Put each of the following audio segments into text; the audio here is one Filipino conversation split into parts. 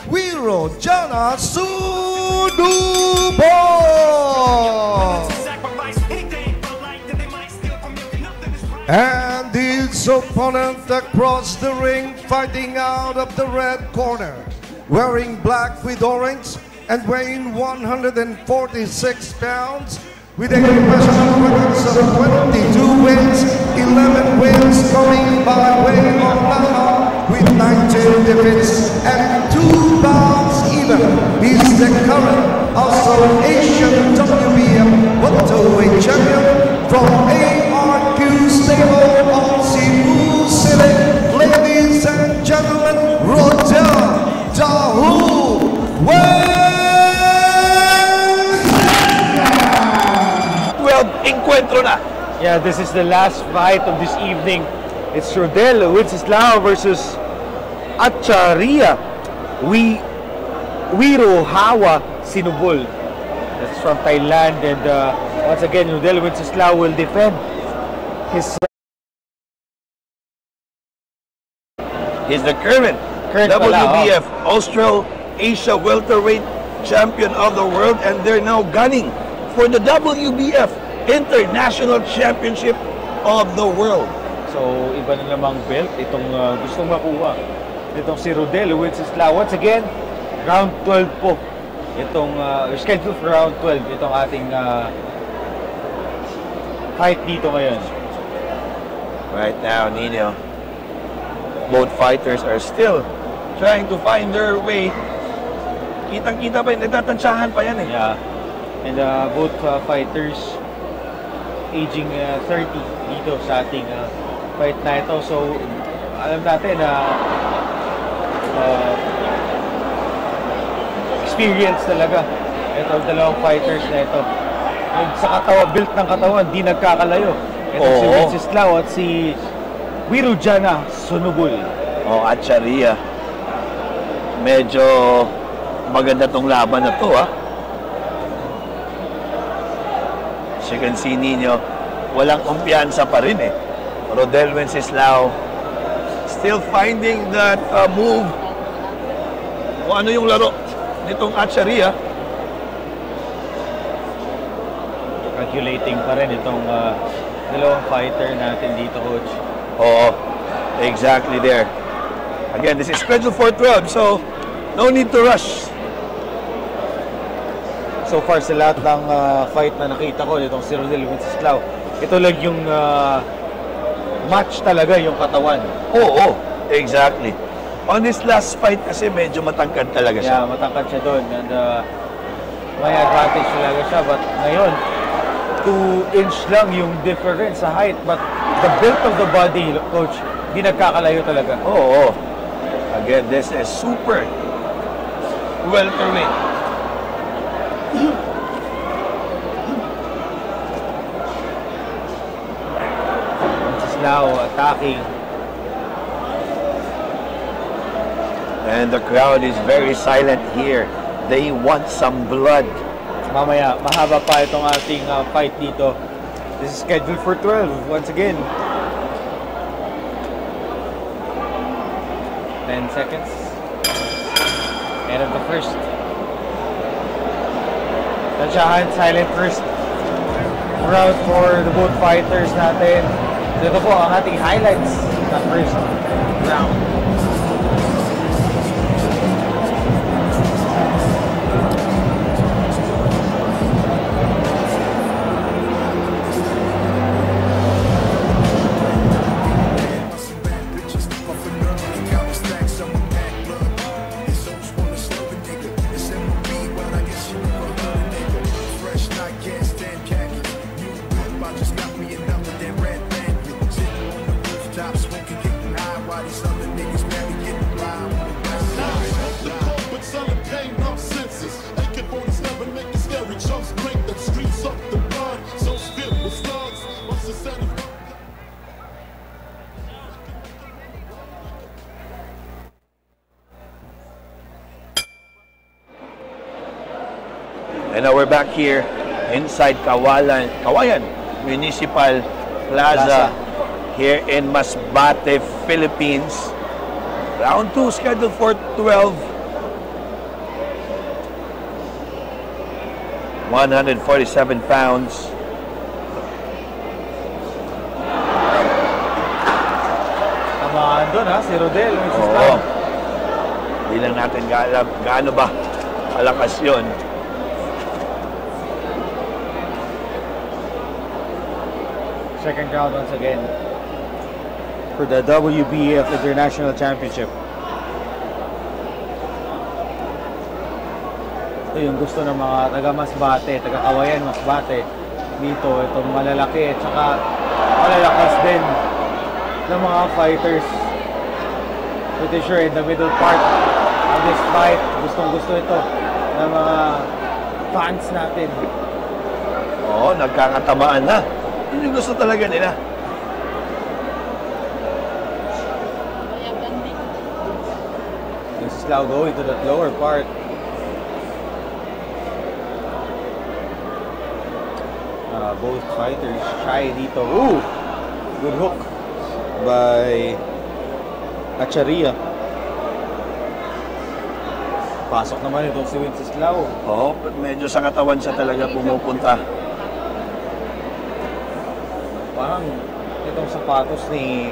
Wiro Jana Sunubol. And his opponent across the ring, fighting out of the red corner, wearing black with orange and weighing 146 pounds, with a professional records of 22 wins, 11 wins coming by way of knockout, with 19 defeats and 2 bouts even. He's the current also Asian WBF welterweight champion from ARQ Stable of Cebu City. Ladies and gentlemen, Rodel Dahu encuentro na. Yeah, this is the last fight of this evening. It's Rodel Wenceslao versus Acharia Wirohawa Sinubol. That's from Thailand, and once again, Rodel Wenceslao will defend his. He's the current WBF Australasia welterweight champion of the world, and they're now gunning for the WBF International Championship of the world. So, iba na namang belt itong gustong makuha. Itong si Rodel Wenceslao. Once again, round 12 po. Itong scheduled for round 12. Itong ating fight dito ngayon. Right now, Nino, both fighters are still trying to find their way. Kitang-kita pa yun, nagtatansyahan pa yan eh. Yeah. And both fighters aging 30 dito sa ating fight na ito. So, alam natin na experience talaga ito, dalawang fighters na ito. Sa built ng katawan, di nagkakalayo. Ito si Wenceslao at si Wiro Jana Sunubol. Acharia. Medyo maganda tong laban na to, ha? As you can see, Nino, walang kumpiyansa pa rin eh. Rodel Wenceslao still finding that move. Kung ano yung laro nitong Acharia. Calculating pa rin itong dalawang fighter natin dito, Coach. Oo, exactly there. Again, this is scheduled for 12, so no need to rush. So far sa lahat ng fight na nakita ko nitong si Rodel Wenceslao, ito lang yung match talaga yung katawan. Oo, exactly. On this last fight kasi medyo matangkad talaga siya. Yeah, matangkad siya doon, and may advantage talaga siya, but ngayon 2-inch lang yung difference sa height, but the build of the body, Coach, di nagkakalayo talaga. Oo. Again, this is super welterweight. Wenceslao attacking. And the crowd is very silent here. They want some blood. Mamaya, mahaba pa itong ating fight dito. This is scheduled for 12 once again. 10 seconds. End of the first. Tansyahan, silent first round for the both fighters natin. So ito po ang ating highlights ng first round. And now we're back here inside Kawayan Municipal Plaza here in Masbate, Philippines. Round 2 scheduled for 12. 147 pounds. Tamaan doon ha, si Rodel. Oo. Hindi lang natin gaano ba kalakas yun. Second round once again for the WBF International Championship. Ito yung gusto ng mga taga-Masbate, taga-Kawayan Masbate dito, itong malalaki at saka malalakas din ng mga fighters. Pretty sure in the middle part of this fight, gustong-gusto ito ng mga fans natin. Oo, nagkakatamaan na. Yun yung gusto talaga nila. This is now going to that lower part. Both fighters shy dito. Ooh! Good hook by Acharia. Pasok naman itong si Wenceslao. Oo, medyo sa katawan siya talaga pumupunta. Parang itong sapatos ni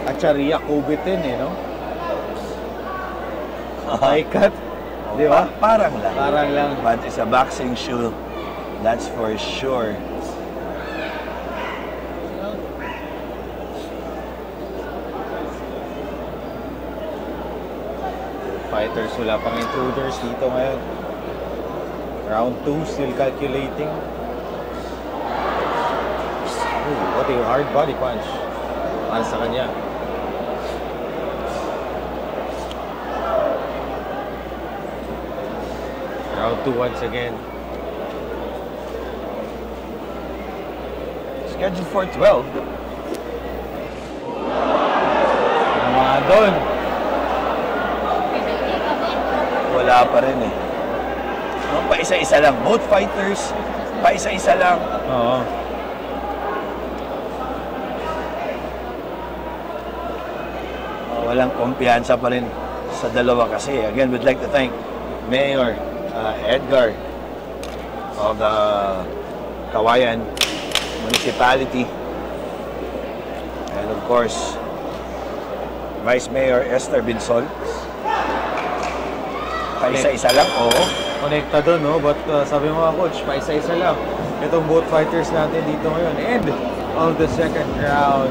Acharia kubitin no? High cut. Di ba? Parang lang. Parang lang. But it's a boxing shoe. That's for sure. Fighters, wala pang intruders dito ngayon. Round 2, still calculating. Ooh, what a hard body punch para sa kanya. Round 2 once again. Scheduled for 12. Mga doon. Wala pa rin eh. Pa-isa-isa lang. Both fighters, pa-isa-isa lang. Oo. Walang kumpiyansa pa rin sa dalawa kasi. Again, we'd like to thank Mayor Edgar of the Kawayan Municipality. And of course, Vice Mayor Esther Binsol. Paisa-isa lang, oo. Connecta doon, no? But sabi mo nga, Coach, paisa-isa lang. Itong both fighters natin dito ngayon. End of the second round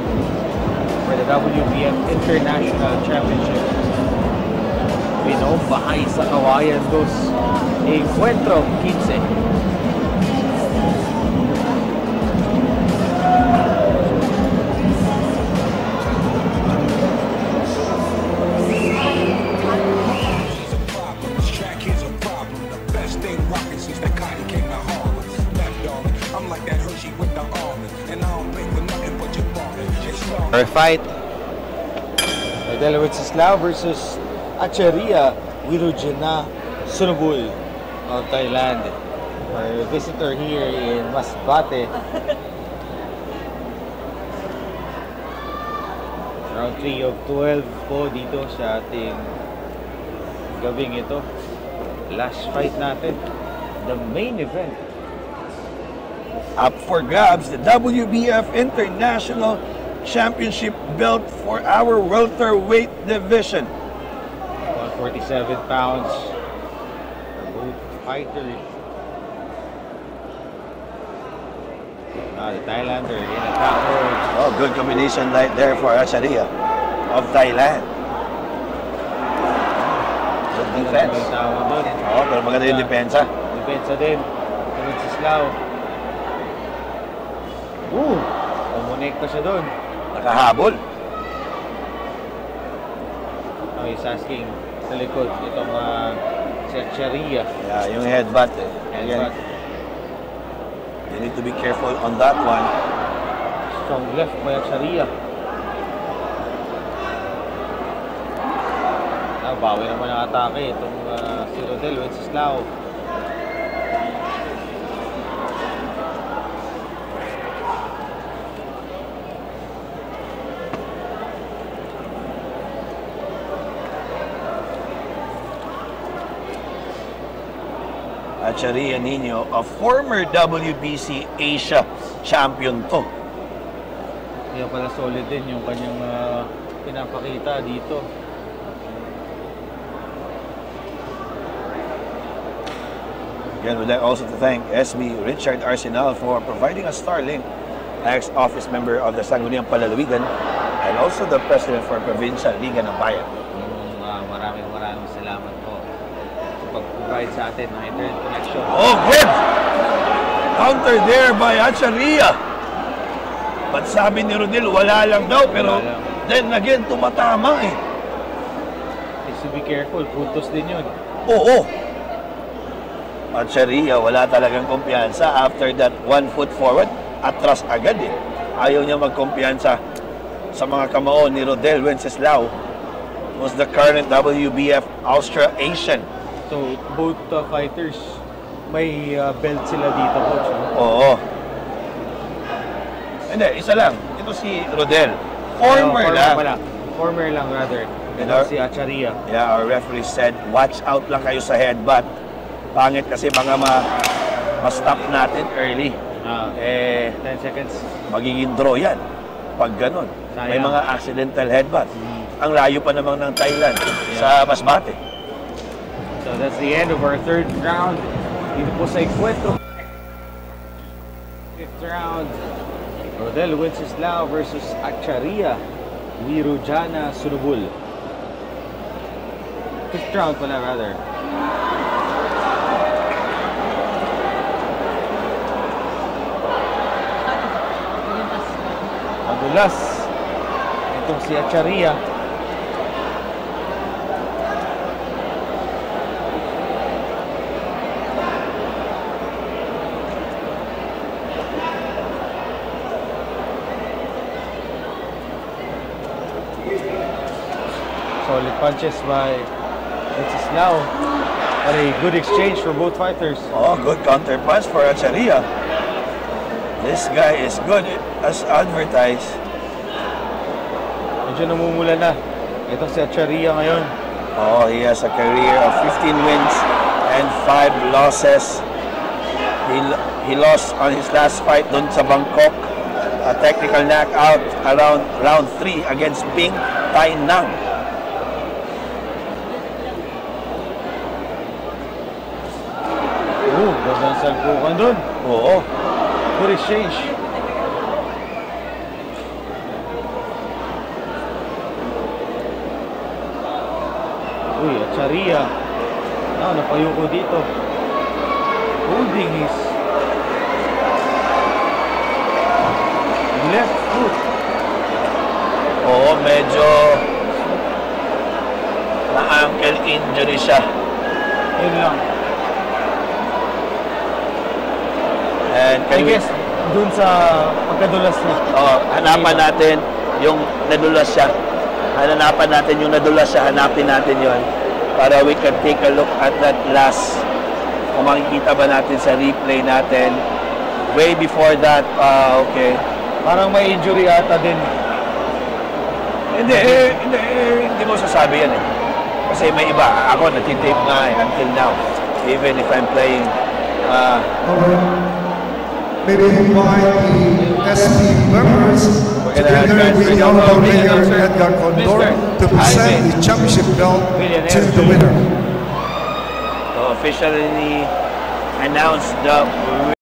for the WBF International Championship. Binombahay sa Kawayan dos Encuentro 15. Our fight, Rodel Wenceslao versus Acharia Wirujena Sunubul of Thailand. Our visitor here in Masbate. Round 3 of 12 po dito sa ating gabing ito. Last fight natin, the main event. Up for grabs, the WBF International Championship belt for our welterweight division. 147 pounds for both fighters. The Thailander in attack mode. Oh, good combination right there for Acharia of Thailand. Good defense. Oh, pero maganda yung depensa. Depensa din. Wenceslao. Umunekta siya doon. Nakahabol. Now he's asking sa likod itong si Acharia. Yeah, yung headbutt eh. Headbutt. You need to be careful on that one. Strong left by Acharia. Bawi naman ang atake itong si Rodel Wenceslao. Acharia Nino, a former WBC Asia champion to. Kaya pala solid din yung kanyang pinapakita dito. Again, we'd like also to thank SB Richard Arsenal for providing a Starlink, ex-office member of the Sangguniang Palaluigan, and also the President for Provincial Liga ng Bayan. Maraming salamat po sa pag-provide sa atin ng internet connection. Oh, good! Counter there by Acharia. But sabi ni Rodel, wala lang daw, pero then again, tumatama eh. Needs to be careful, puntos din yun. Oo. Acharia, wala talagang kumpiyansa after that 1 foot forward. Atras agad eh. Ayaw niya magkumpiyansa sa mga kamao ni Rodel Wenceslao, who's the current WBF Austro-Asian. So, both fighters, may belt sila dito, coach. Oo. Hindi, isa lang. Ito si Rodel. Former lang. Former lang, rather. Ito si Acharia. Yeah, our referee said, watch out lang kayo sa headbutt. Pangit kasi baka ma-stop natin early. 10 seconds. Magiging draw yan. Pag ganun. May mga accidental headbutt. Ang layo pa namang ng Thailand sa Masbate. So that's the end of our third round. Dito po sa Encuentro. Fifth round. Rodel Wenceslao versus Acharia Wirujana Sunubul. Fifth round pala, rather. Madulas itong si Acharia. Solid punches by Wenceslao. But a good exchange for both fighters. Oh, good counter punch for Acharia. This guy is good as advertised. Medyo namumula na. Ito si Acharia ngayon. Oh, he has a career of 15 wins and 5 losses. He lost on his last fight dun sa Bangkok. A technical knockout around round 3 against Ping Tai Nang. Gandang salpukan dun. Oo. Good exchange. Acharia. Napayuko dito. Holding his left foot. Oo, medyo na-ankle injury siya. Yun lang. And I guess, dun sa pagkadulas niya. Hanapan natin yung nadulas siya. Hanapan natin yung nadulas siya. Hanapin natin yon para we can take a look at that last. Kung makikita ba natin sa replay natin. Way before that, okay. Parang may injury ata din. Hindi mo sasabi yan eh. Kasi may iba. Ako, natitape nga until now. Even if I'm playing. Maybe invite the SB members together with the Honorable Mayor Edgar Condor to present the championship belt to the winner. So officially announced the